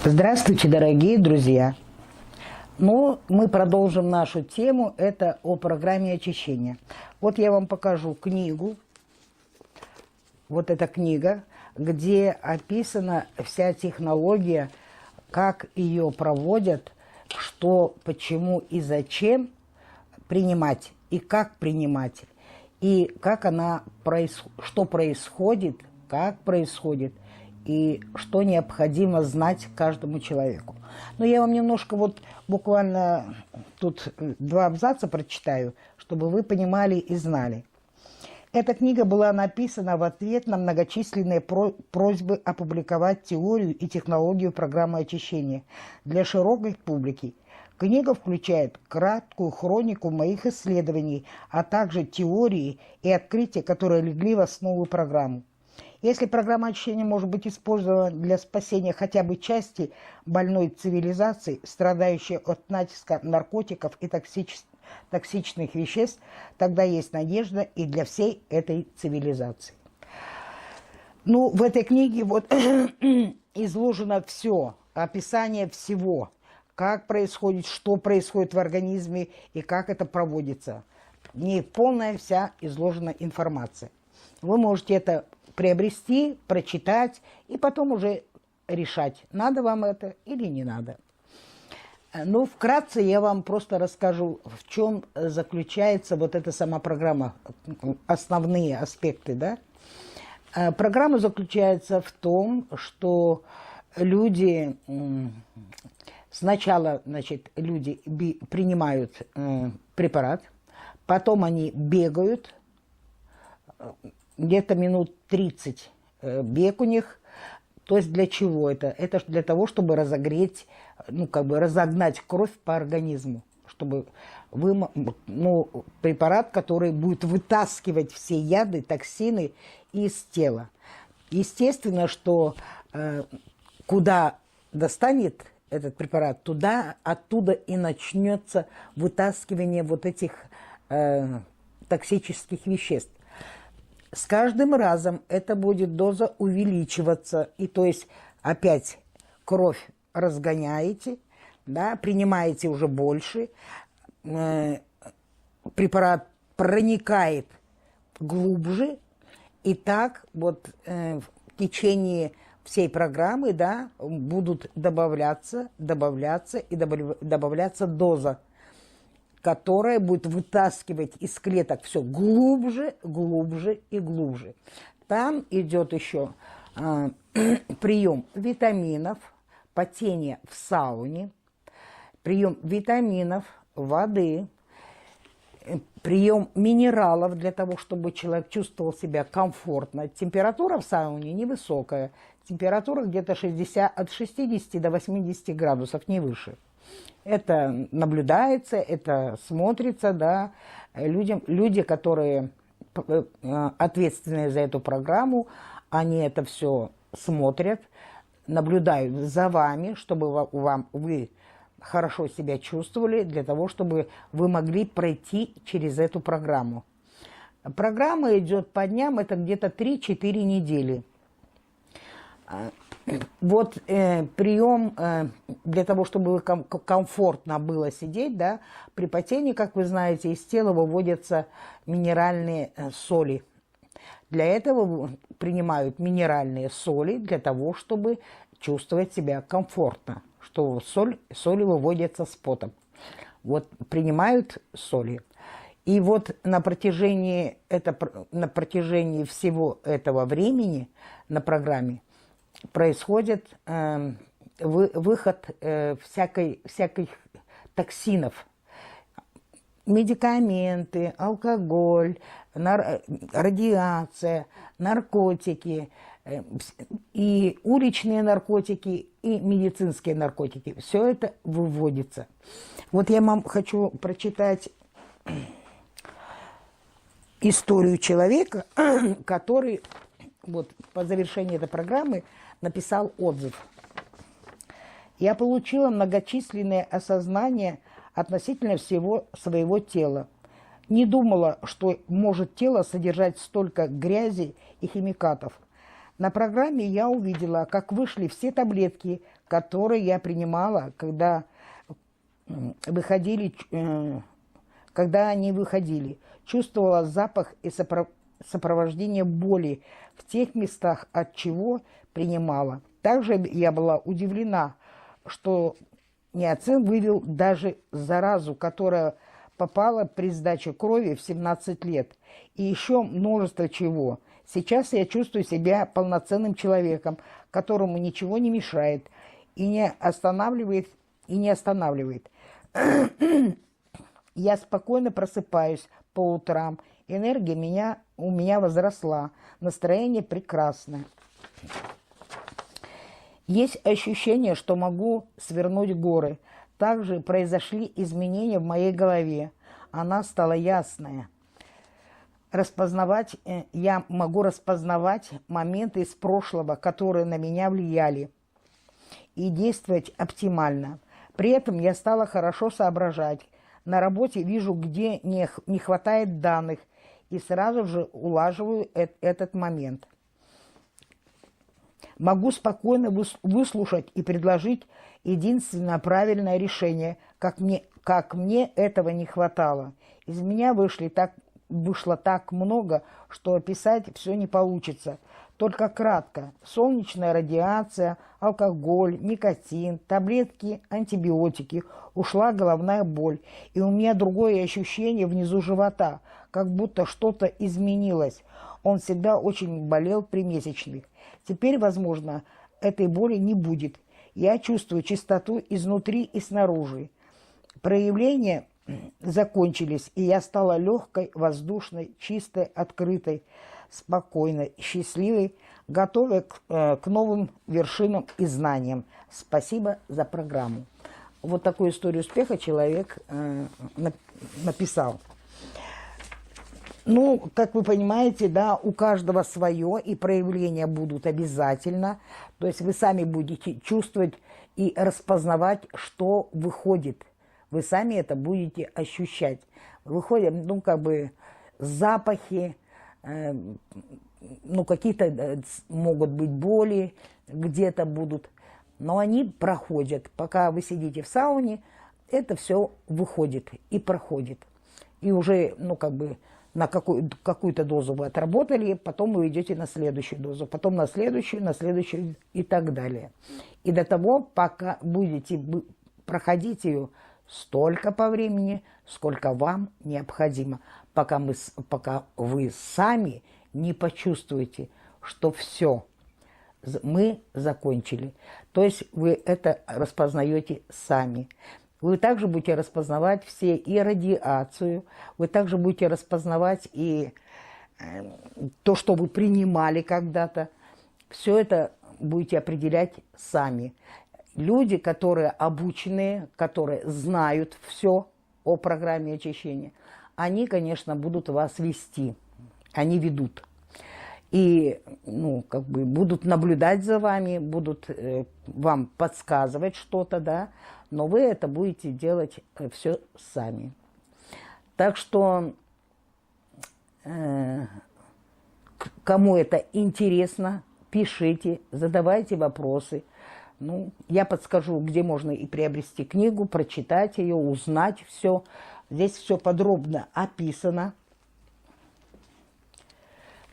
Здравствуйте, дорогие друзья! Ну, мы продолжим нашу тему, это о программе очищения. Вот я вам покажу книгу, вот эта книга, где описана вся технология, как ее проводят, что, почему и зачем принимать, и как принимать, и как она, что происходит, как происходит, и что необходимо знать каждому человеку. Но я вам немножко вот буквально тут 2 абзаца прочитаю, чтобы вы понимали и знали. Эта книга была написана в ответ на многочисленные просьбы опубликовать теорию и технологию программы очищения для широкой публики. Книга включает краткую хронику моих исследований, а также теории и открытия, которые легли в основу программы. Если программа очищения может быть использована для спасения хотя бы части больной цивилизации, страдающей от натиска наркотиков и токсичных веществ, тогда есть надежда и для всей этой цивилизации. Ну, в этой книге вот изложено все, описание всего, как происходит, что происходит в организме и как это проводится. В ней полная вся изложена информация. Вы можете это приобрести, прочитать и потом уже решать, надо вам это или не надо. Ну, вкратце я вам просто расскажу, в чем заключается вот эта сама программа, основные аспекты, да. Программа заключается в том, что люди, сначала, значит, люди принимают препарат, потом они бегают, где-то минут 30 бег у них. То есть для чего это? Это для того, чтобы разогреть, ну, как бы разогнать кровь по организму. Чтобы препарат, который будет вытаскивать все яды, токсины из тела. Естественно, что куда достанет этот препарат, оттуда и начнется вытаскивание вот этих токсических веществ. С каждым разом эта будет доза увеличиваться, и то есть опять кровь разгоняете, да, принимаете уже больше, препарат проникает глубже, и так вот в течение всей программы, да, будут добавляться доза, которая будет вытаскивать из клеток все глубже, глубже и глубже. Там идет еще прием витаминов, потение в сауне, прием витаминов, воды, прием минералов для того, чтобы человек чувствовал себя комфортно. Температура в сауне невысокая, температура где-то от 60 до 80 градусов, не выше. Это наблюдается, это смотрится, да, люди, которые ответственные за эту программу, они это все смотрят, наблюдают за вами, чтобы вы хорошо себя чувствовали, для того, чтобы вы могли пройти через эту программу. Программа идет по дням, это где-то 3-4 недели. Вот прием для того, чтобы комфортно было сидеть, да, при потении, как вы знаете, из тела выводятся минеральные соли. Для этого принимают минеральные соли для того, чтобы чувствовать себя комфортно, что соли выводятся с потом. Вот принимают соли. И вот на протяжении всего этого времени на программе происходит выход всяких токсинов. Медикаменты, алкоголь, радиация, наркотики, и уличные наркотики, и медицинские наркотики. Все это выводится. Вот я вам хочу прочитать историю человека, который вот по завершении этой программы написал отзыв. Я получила многочисленные осознания относительно всего своего тела. Не думала, что может тело содержать столько грязи и химикатов. На программе я увидела, как вышли все таблетки, которые я принимала, когда выходили, когда они выходили. Чувствовала запах и сопровождение боли в тех местах, от чего принимала. Также я была удивлена, что ниацин вывел даже заразу, которая попала при сдаче крови в 17 лет. И еще множество чего. Сейчас я чувствую себя полноценным человеком, которому ничего не мешает и не останавливает. Я спокойно просыпаюсь по утрам. Энергия у меня возросла. Настроение прекрасное. Есть ощущение, что могу свернуть горы. Также произошли изменения в моей голове. Она стала ясная. Я могу распознавать моменты из прошлого, которые на меня влияли, и действовать оптимально. При этом я стала хорошо соображать. На работе вижу, где не хватает данных, и сразу же улаживаю этот момент. Могу спокойно выслушать и предложить единственное правильное решение, как мне этого не хватало. Из меня вышло так много, что описать все не получится. Только кратко. Солнечная радиация, алкоголь, никотин, таблетки, антибиотики. Ушла головная боль. И у меня другое ощущение внизу живота, как будто что-то изменилось. Он всегда очень болел при месячных. Теперь, возможно, этой боли не будет. Я чувствую чистоту изнутри и снаружи. Проявления закончились, и я стала легкой, воздушной, чистой, открытой, спокойной, счастливой, готовой к новым вершинам и знаниям. Спасибо за программу. Вот такую историю успеха человек написал. Ну, как вы понимаете, да, у каждого свое, и проявления будут обязательно. То есть вы сами будете чувствовать и распознавать, что выходит. Вы сами это будете ощущать. Выходят, ну, как бы, запахи, ну, какие-то могут быть боли, где-то будут. Но они проходят. Пока вы сидите в сауне, это все выходит и проходит. И уже, ну, как бы, на какую-то дозу вы отработали, потом вы идете на следующую дозу, потом на следующую и так далее. И до того, пока будете проходить ее столько по времени, сколько вам необходимо, пока вы сами не почувствуете, что все, мы закончили. То есть вы это распознаете сами. Вы также будете распознавать все и радиацию, вы также будете распознавать и то, что вы принимали когда-то. Все это будете определять сами. Люди, которые обученные, которые знают все о программе очищения, они, конечно, будут вас вести. Они ведут. И, ну, как бы будут наблюдать за вами, будут вам подсказывать что-то, да, но вы это будете делать все сами. Так что, кому это интересно, пишите, задавайте вопросы. Ну, я подскажу, где можно и приобрести книгу, прочитать ее, узнать все. Здесь все подробно описано.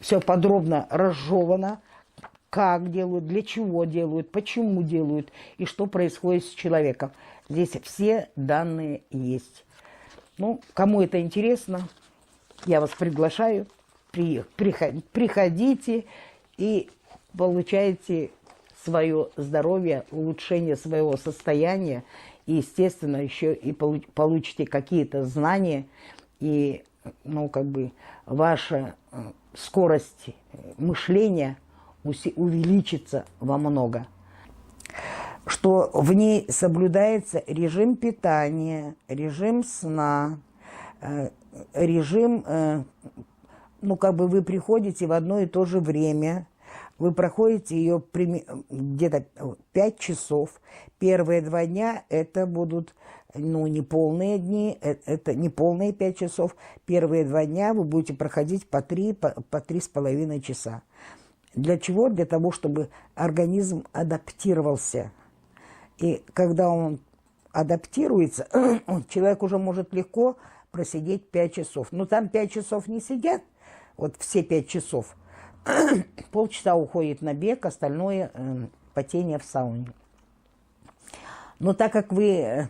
Все подробно разжевано, как делают, для чего делают, почему делают и что происходит с человеком. Здесь все данные есть. Ну, кому это интересно, я вас приглашаю, приходите и получайте свое здоровье, улучшение своего состояния. И, естественно, еще и получите какие-то знания, и, ну, как бы, ваша скорость мышления увеличится во много. Что в ней соблюдается режим питания, режим сна, режим, ну, как бы вы приходите в одно и то же время, вы проходите ее где-то 5 часов. Первые 2 дня это будут, ну, не полные дни, это не полные 5 часов. Первые 2 дня вы будете проходить по 3,5 часа. Для чего? Для того, чтобы организм адаптировался. И когда он адаптируется, человек уже может легко просидеть 5 часов. Но там 5 часов не сидят, вот все 5 часов. Полчаса уходит на бег, остальное потение в сауне. Но так как вы,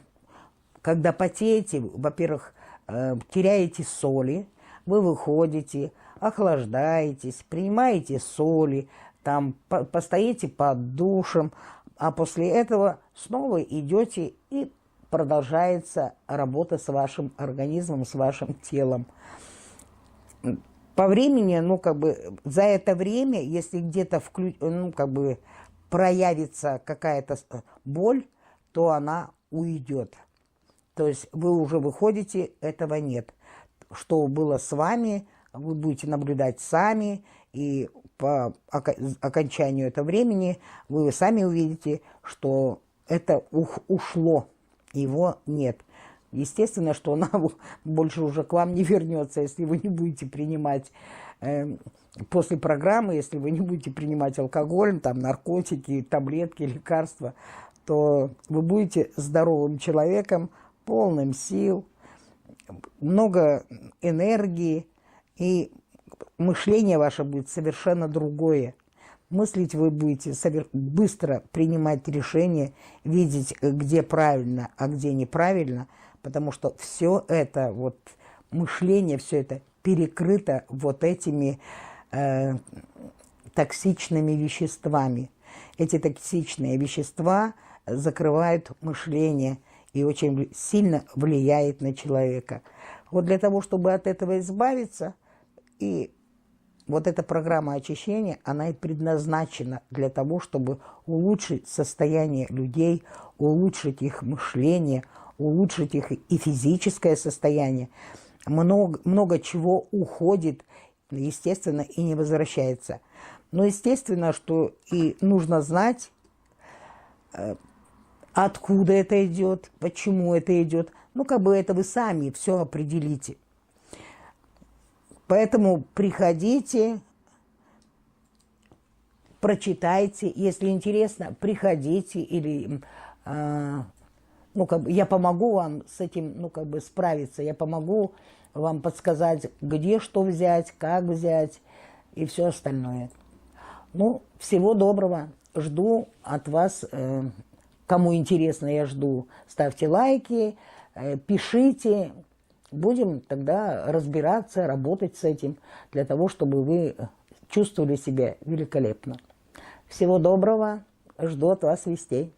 когда потеете, во-первых, теряете соли, вы выходите, охлаждаетесь, принимаете соли, там постоите под душем, а после этого снова идете и продолжается работа с вашим организмом, с вашим телом. По времени, ну, как бы, за это время, если где-то, ну, как бы, проявится какая-то боль, то она уйдет. То есть вы уже выходите, этого нет. Что было с вами, вы будете наблюдать сами, и по окончанию этого времени вы сами увидите, что это ушло, его нет. Естественно, что она больше уже к вам не вернется, если вы не будете принимать после программы, если вы не будете принимать алкоголь, там, наркотики, таблетки, лекарства, то вы будете здоровым человеком, полным сил, много энергии, и мышление ваше будет совершенно другое. Мыслить вы будете быстро принимать решения, видеть, где правильно, а где неправильно, потому что все это, вот мышление, все это перекрыто вот этими токсичными веществами. Эти токсичные вещества закрывают мышление и очень сильно влияет на человека. Вот для того, чтобы от этого избавиться, и вот эта программа очищения, она и предназначена для того, чтобы улучшить состояние людей, улучшить их мышление, улучшить их и физическое состояние. Много чего уходит, естественно, и не возвращается. Но естественно, что и нужно знать, откуда это идет, почему это идет. Ну, как бы это вы сами все определите. Поэтому приходите, прочитайте, если интересно, приходите, или ну, как бы я помогу вам с этим, ну, как бы справиться, я помогу вам подсказать, где что взять, как взять и все остальное. Ну, всего доброго, жду от вас, кому интересно, я жду, ставьте лайки, пишите. Будем тогда разбираться, работать с этим, для того, чтобы вы чувствовали себя великолепно. Всего доброго, жду от вас вестей.